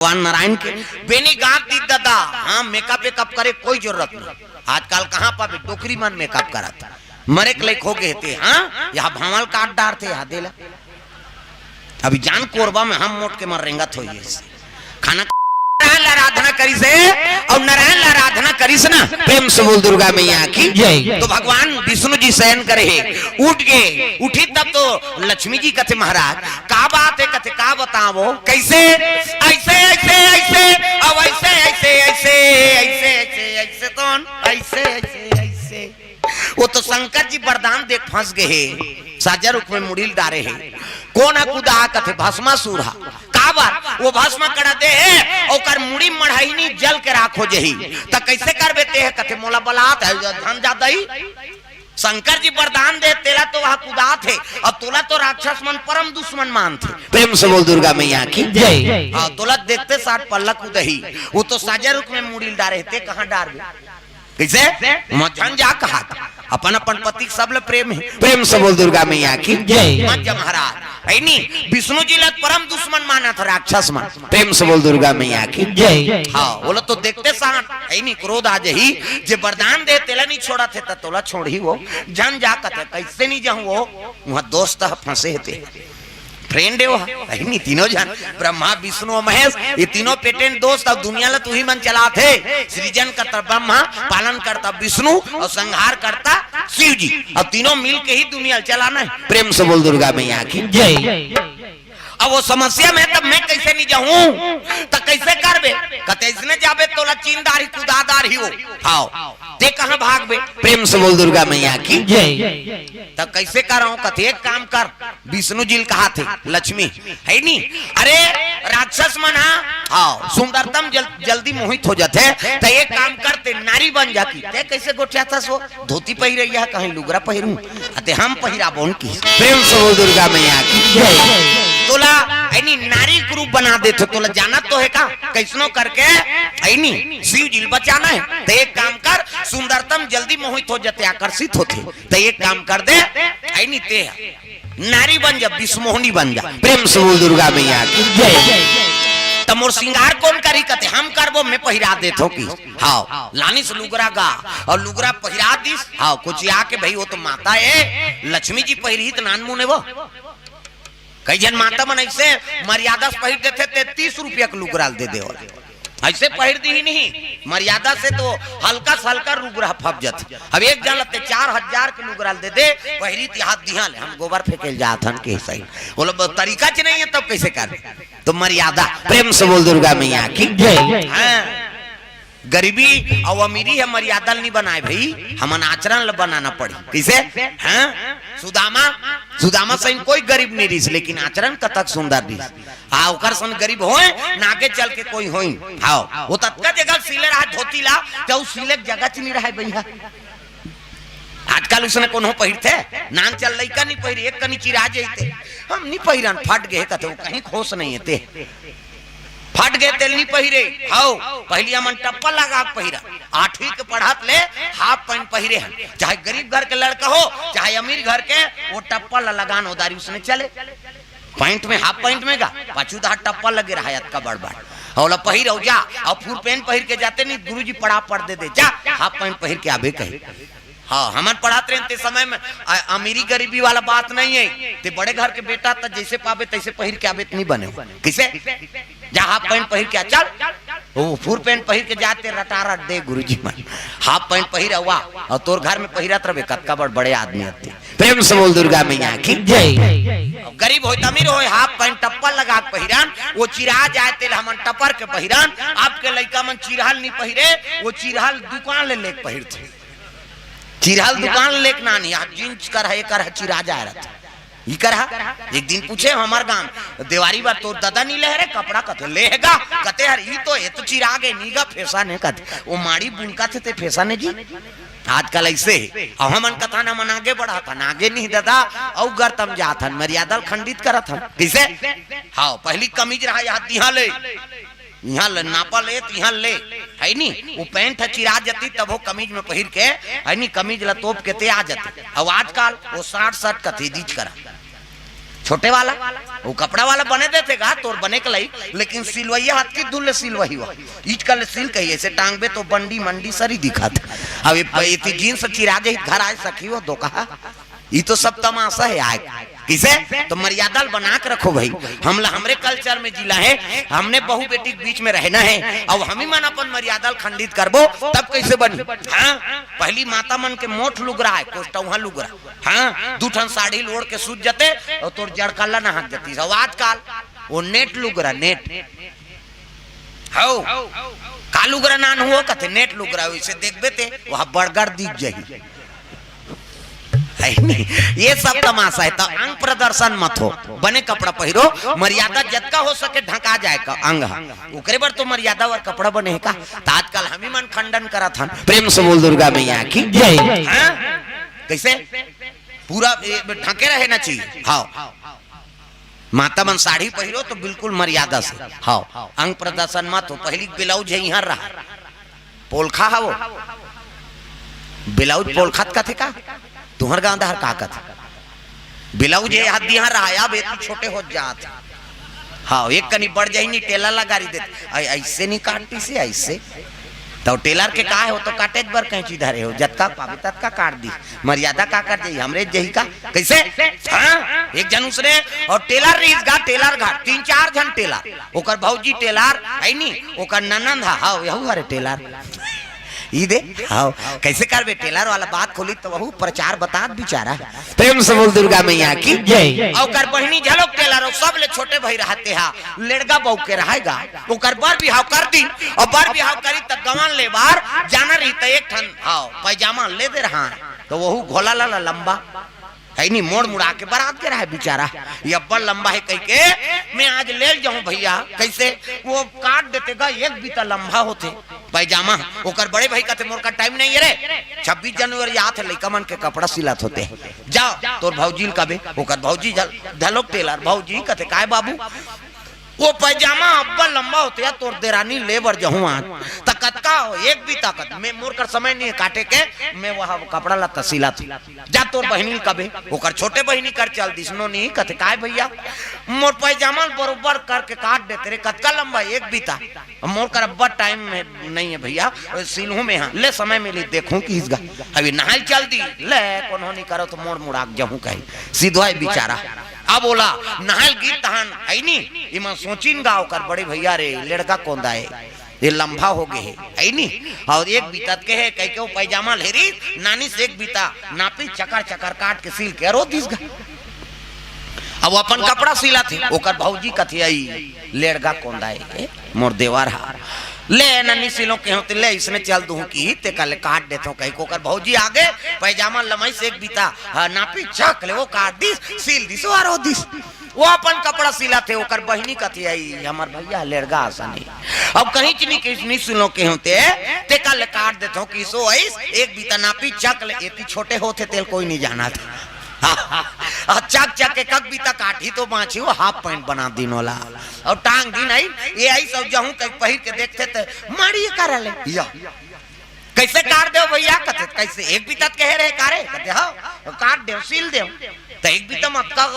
भगवान नारायण के बेनी गांव दी दादा। हाँ मेकअप वेकअप करे कोई जरूरत नहीं। आजकल कहाँ पावे टोकरी मन मेकअप करत मरे के लायक हो गए थे। हाँ यहाँ भावल काट डार थे यहाँ देला अभी जान कोरबा में हम मोट के मर रेंगत हो खाना आराधना करी से और नारायण आराधना करी से ना प्रेम से बोल दुर्गा मैया की जय। तो भगवान विष्णु जी शयन करे उठ गए उठी तब तो लक्ष्मी जी कहते महाराज का बात है कहते का बताओ कैसे ऐसे ऐसे ऐसे अब ऐसे ऐसे ऐसे ऐसे ऐसे ऐसे तो ऐसे ऐसे ऐसे वो तो शंकर जी वरदान देख फंस गए साजा रुख में मुड़ील डारे है कौन कुदा कथे भस्मासुर काबर वो भस्म करा दे और मुड़ी मढ़ाई नहीं जल के राखो जही तो कैसे कर बेते है कथे मोला बलात है धन जाता ही शंकर जी वरदान दे तेला तो वह कुदा थे और तोला तो राक्षस मन परम दुश्मन मान थे। प्रेम से बोल दुर्गा मैया की जय। हाँ तोला देखते 60 पल्ला कुदही वो तो साजा रुख में मुड़ी डारे थे कहाँ डार कैसे मझन जा कहा अपन अपन पति सब प्रेम है। प्रेम से बोल दुर्गा मैया की जय। महाराज विष्णु जी लग परम दुश्मन माना था राक्षस मन। प्रेम से बोल दुर्गा मैया की जय। हाँ बोलो तो देखते साथ है नहीं क्रोध आ जही जे वरदान दे तेला नहीं छोड़ा थे तोला छोड़ ही वो जन जा कथे कैसे नहीं जाऊं वो वहां दोस्त फंसे थे फ्रेंड है नहीं तीनों जन ब्रह्मा विष्णु और महेश ये तीनों पेटेंट दोस्त अब दुनिया ला तू ही मन चला थे। सृजन करता ब्रह्मा पालन करता विष्णु और संहार करता शिव जी अब तीनों मिल के ही दुनिया चलाना है। प्रेम से बोल दुर्गा मैया की जय। अब वो समस्या में तब मैं कैसे नहीं जाऊं तो कैसे करबे कहते इसने जाबे तोला चीनदार ही कुदादार ही हो हाँ ते कहां भागबे। प्रेम से बोल दुर्गा मैया की जय। तब कैसे कर रहा हूं कहते एक काम कर विष्णु जी कहा थे लक्ष्मी है नहीं अरे राक्षस मन हाँ सुंदरतम जल्दी मोहित हो जाते तो एक काम करते नारी बन जाती ते कैसे गोठिया था सो धोती पहिरे या कहीं लुगरा पहिरूं अते हम पहिरा बोन की। प्रेम से बोल दुर्गा मैया की जय। तोला ऐनी नारी ग्रुप बना दे तोला जाना तो है का कैसनो करके ऐनी शिव जी बचाना है तो एक काम कर सुंदरतम जल्दी मोहित हो जाते आकर्षित होते तो एक काम कर दे ऐनी ते नारी बन जा विष्णुमोहिनी बन जा। प्रेम से बोल दुर्गा मैया की जय। तमोर सिंगार कौन करी कहते हम करबो मैं पहिरा देत हो की हाँ लानी से लुगरा गा और लुगरा पहिरा दिस हाँ कुछ आके भाई वो तो माता है लक्ष्मी जी पहिरी तो नान मुने वो कई जन माता मन ऐसे मर्यादा से पहिर देते 33 रुपया का लुगराल दे दे ऐसे पहिर दी ही नहीं मर्यादा से तो हल्का से हल्का लुगरा फप जाते। अब एक जन लगते 4000 के लुगराल दे दे पहिरी हाथ दिहा ले हम गोबर फेंके जात हन के सही बोलो तरीका च नहीं है तब कैसे कर तो मर्यादा। प्रेम से बोल दुर्गा मैया की जय। गरीबी और अमीरी है मर्यादा नहीं बनाए भाई हमन आचरण बनाना पड़ी कैसे हाँ सुदामा से कोई गरीब नहीं रही लेकिन आचरण कतक सुंदर रही ओकर सन गरीब होए नाके चल के कोई होई हाँ वो तत्का जगह सिले रहा धोती ला तो सिले जगह च नहीं रहा भैया आजकल उसने कोनो पहिरते नान चल लइका नहीं पहिरे एक कनी चिरा जइते हम नहीं पहिरन फट गए कहते कहीं खोस नहीं है फट गए तेल नहीं पहिरे हाउ पहली हमन टप्पा लगा पहिरा 8वीं के पढ़त ले हाफ पैंट पहिरे हैं चाहे गरीब घर के लड़का हो चाहे अमीर घर के वो टप्पा लगान उदारी उसने चले पैंट में हाफ पैंट में गा पाछूदा टप्पा लगे रहा का बड़बड़ और पहिर जा और फुल पैंट पहिर के जाते नहीं गुरुजी पढ़ा पढ़ दे जा हाफ पैंट पहिर के आबे कही हाँ हमन पढ़ाते रहते समय में अमीरी गरीबी वाला बात नहीं है ते बड़े घर के बेटा तो जैसे पावे तैसे पहिर के आबे नहीं बने किसे जा हाफ पैंट पहिर के चल वो फुल पैंट पहिर के जाते रटारा दे गुरुजी मन हाफ पैंट पहिर हुआ और तोर घर में पहिरत रहे कतका बड़े आदमी आते। प्रेम से बोल दुर्गा मैया की जय। गरीब हो अमीर हो हाफ पैंट टप्पा लगा के पहिरान वो चिरा जाते हमन टपर के पहिरान आपके लड़का मन चिरहल नहीं पहिरे वो चिरहल दुकान ले लेके पहिरते चिरहल दुकान लेके ना नहीं जींस कर चिरा जा रहा था ये करा एक दिन पूछे हमार गांव देवारी बार तो दादा नहीं ले रहे कपड़ा कथे लेगा कते हर ये तो चिरा गए नीगा फेसा ने कथे वो माड़ी बुनका थे फेसा ने जी आजकल ऐसे और हमन कथा ना मन आगे बढ़ा था आगे नहीं दादा और गर्तम जात हन मर्यादा खंडित करत हन कैसे हाँ पहली कमीज रहा यहाँ ले यहाँ नापा ले तो यहाँ ले है नी वो पैंट चिरा जाती तब वो कमीज में पहिर के है नी कमीज ला तोप के ते आ जाते अब आजकल वो 60 का थी दीज करा छोटे वाला वो कपड़ा वाला बने देते गा तोर बने के लाई, लेकिन सिलवैया हाथ की धुल सिलवही हुआ ईच कल सिल कही ऐसे टांगबे तो बंडी मंडी सरी दिखात। अब ये जींस चिरा जाए घर आज सखी हो दो कहा ये तो सब तमाशा है आए किसे तो मर्यादा बना के रखो भाई। हमरे कल्चर में जिला है, हमने बहू बेटी के बीच में रहना है और हम ही मन अपन मर्यादा खंडित करबो तब कैसे बनी। हाँ पहली माता मन के मोट लुगरा है कोष्टौहा लुगरा, हाँ दूठन साड़ी लोड़ के सूझ जाते और तोर जड़कल्ला नहाक जाती। अब आजकल वो नेट लुगरा नेट हो का लुगरा नान हुआ कथे नेट लुगरा वैसे देखबे ते वहाँ बड़गड़ दिख जाही। ये सब तमाशा है तो अंग प्रदर्शन मत हो, बने कपड़ा पहिरो, मर्यादा जतका हो सके ढका जाए का अंग उकरे बर तो मर्यादा और कपड़ा बने का। तो आजकल हम ही मन खंडन करा था। प्रेम से बोल दुर्गा मैया की जय। कैसे पूरा ढके रहे ना चाहिए। हाँ माता मन साड़ी पहिरो तो बिल्कुल मर्यादा से, हाँ अंग प्रदर्शन मत हो। पहली ब्लाउज है यहाँ रहा पोलखा है वो ब्लाउज पोलखात का थे का तुम्हार गांव दहर का कथ ब्लाउज ये हाथ दिया रहा बेटी छोटे हो जात। हाँ एक कनी बढ़ जाही नहीं टेलर लगारी देते ऐसे नहीं काटती से ऐसे तो टेलर के का है वो तो काटे बर कहीं धरे हो जतका पावे ततका काट दी मर्यादा का कर जाई हमरे जही का कैसे। हाँ एक जन उसने और टेलर रीस गा टेलर घाट 3-4 जन टेलर ओकर भौजी टेलर है नी ओकर ननंद हा यहू हरे टेलर ई दे। हाँ कैसे करबे टेलर वाला बात खोली तो वहू प्रचार बता बिचारा। प्रेम से बोल दुर्गा मैया की जय। और बहनी झलक टेलर सब ले छोटे भाई रहते हा लड़का बहू के रहेगा ओकर बर बिहाव कर दी और बर बिहाव करी तब गवन ले बार जाना रही तो एक ठन हाँ पैजामा ले दे रहा तो वहू घोला ला लंबा है नहीं मोड़ मुड़ा के बारात के रहा है बेचारा ये बड़ लंबा है कह के मैं आज ले जाऊं भैया कैसे वो काट देते गा एक बीता लंबा होते पैजामा ओकर बड़े भाई कहते मोर का टाइम नहीं है रे 26 जनवरी आते लइका मन के कपड़ा सिलात होते जाओ तोर भौजी कबे ओकर भौजी धलोक टेलर भौजी कहते काय बाबू वो पैजामा अब्बा लंबा होते या तोर देरानी लेबर जहुआ तकत का हो एक भी ताकत मैं मोर कर समय नहीं काटे के मैं वहां कपड़ा ला तसीला थी जा तोर बहनी कबे ओकर छोटे बहनी कर चल दिसनो नहीं कहते काय भैया मोर पैजामा बरोबर करके काट देते रे कतका लंबा एक बीता मोर कर अब्बा टाइम में नहीं है भैया सिलहू में हां ले समय मिली देखूं कि इसगा अभी नहाई चल दी ले कोनो नहीं करो तो मोड़ मुड़ाक जहू कही सीधो बेचारा अब बोला नहाल गीत तहन है नी इमा सोचिन गाँव कर बड़े भैया रे लड़का कौन दा है ये लंबा हो गए है नी और एक बीतत के है कह के वो पैजामा लेरी नानी से एक बीता नापी चकर चकर काट के सिल के रो दिस गा अब अपन कपड़ा सिला थे ओकर भौजी कथी आई लड़का कौन दा है मोर देवर हार ले नन्नी सिलो के होते ले इसने चल दूं की ते कल काट देतो कहीं को कर भौजी आगे पैजामा लमाई से एक बीता नापी चक ले वो काट दिस सिल दिस और हो दिस वो अपन कपड़ा सिला थे ओकर बहनी कथी आई हमर भैया लड़का आसानी अब कहीं चनी किसनी सुनो के होते ते कल काट देतो की सो ऐस एक बीता नापी चक ले इतनी छोटे होते तेल कोई नहीं जाना था चक चक के कक बीता काठी तो बाँची वो हाफ पैंट बना दिन वाला और टांग दी नहीं ये आई सब जहूं कहीं पहिर के देखते थे मारी कर ले या कैसे काट दो भैया कहते कैसे एक बीता कह रहे कारे कहते हाँ काट दे सिल दे तो एक बीता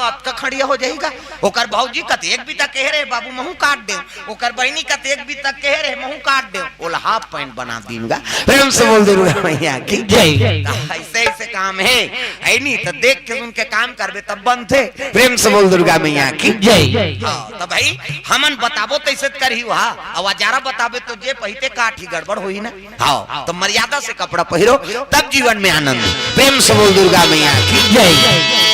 आपका खड़िया हो जाएगा ओकर भौजी कहते एक बीता कह रहे बाबू महू काट दे ओकर बहनी कहते एक बीता कह रहे महू काट दे ओला हाफ पैंट बना दूंगा। प्रेम से बोल दुर्गा मैया की जय। ऐसे ऐसे काम है ऐ नहीं तो देख के उनके काम करबे तब बनते। प्रेम से बोल दुर्गा मैया की जय। तो भाई हमन बताबो तो ऐसे करही वहा अब अजारा बताबे तो जे पहिते काट ही गड़बड़ होई ना। हाँ तो मर्यादा से कपड़ा पहिरो तब जीवन में आनंद। प्रेम से बोल दुर्गा मैया की जय।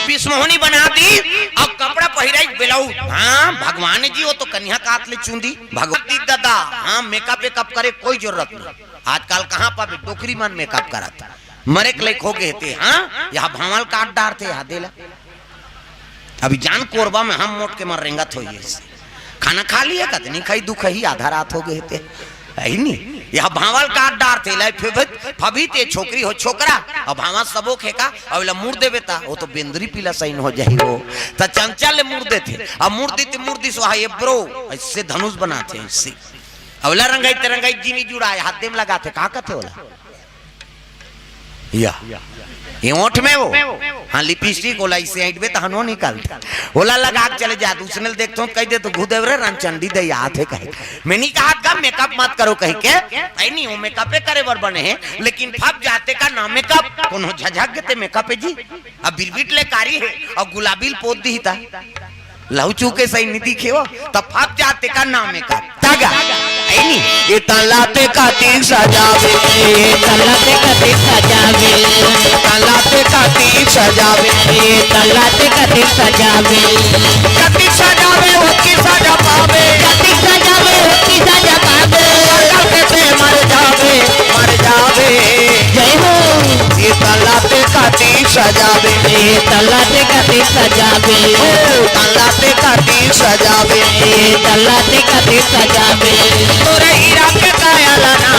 पिसमोहनी बना दी अब कपड़ा पहिराई ब्लाउज। हाँ भगवान जी वो तो कन्या काट ले चुंदी भगवती दादा। हाँ मेकअप वेकअप करे कोई जरूरत नहीं आजकल कहाँ पावे डोकरी मन मेकअप करता मरे के लायक हो गए थे। हाँ यहाँ भावल काट डार थे यहाँ देला अभी जान कोरबा में हम मोट के मर रेंगत हो खाना खा लिया कहते नहीं खाई दुख ही आधा रात हो गए थे नहीं यह भावल काट डार थे लाई फभी ते छोकरी हो छोकरा और भावा सबो खेका और ला मुड़ देवे ता वो तो बेंदरी पीला सैन हो जाही वो त चंचल ले मुड़ देते अब मुड़ देते मुड़ दिस वहा ये ब्रो इससे धनुष बनाते इससे अवला रंगाई तिरंगाई जीनी जुड़ा हाथ देम लगाते का कहते होला या ये ओठ में वो हाँ लिपस्टिक ओला इसे ऐट में तहनो निकाल ओला लगा के चले जा दूसरे देखतो कह दे तो घुदेवरे रंचंडी दे याद है कहे मैंने कहा का मेकअप मत करो कह के ऐ नहीं वो मेकअप करे बर बने हैं लेकिन फप जाते का ना मेकअप कोनो झझक गते मेकअप है जी अब बिरबिट ले कारी है और गुलाबी पोत दी था लहू के सही निधि खेव तब फप जाते का नाम मेकअप तागा ऐ नहीं ये तलाते का तीर सजावे तलाते का तीर सजावे तलाते का तीर सजावे तलाते का तीर सजावे कति सजावे उसकी सजा पावे कति सजावे उसकी सजा पावे करते मर जावे जय हो ये तलाते का तीर सजावे तलाते का तीर सजावे तलाते का तीर सजावे तलाते का तीर सजावे तोरे हीरा के काया लाना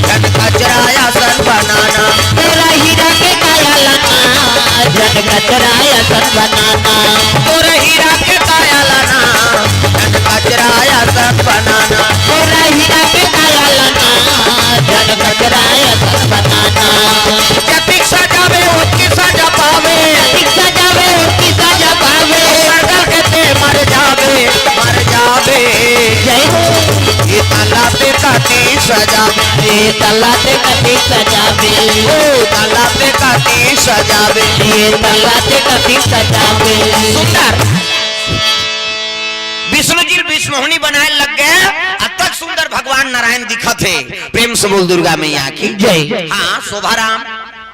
जन कचराया सन बनाना तेरा हीरा के काया लाना जन कचराया सन बनाना तोरे हीरा के काया लाना जन कचराया सन बनाना तेरा हीरा के काया लाना जन कचराया सन बनाना जतिक सजावे उसकी सजा पावे कति सजावे उसकी सजा पावे सरगल कहते मर जावे जय हो ये तलाते का तीर सजावे तलाते का तीर सजावे तलाते का तीर सजावे तलाते का तीर सजावे सुंदर विष्णु जी विष्णुहनी बनाए लग गए अब तक सुंदर भगवान नारायण दिखा थे प्रेम से बोल दुर्गा मैया की जय हाँ शोभाराम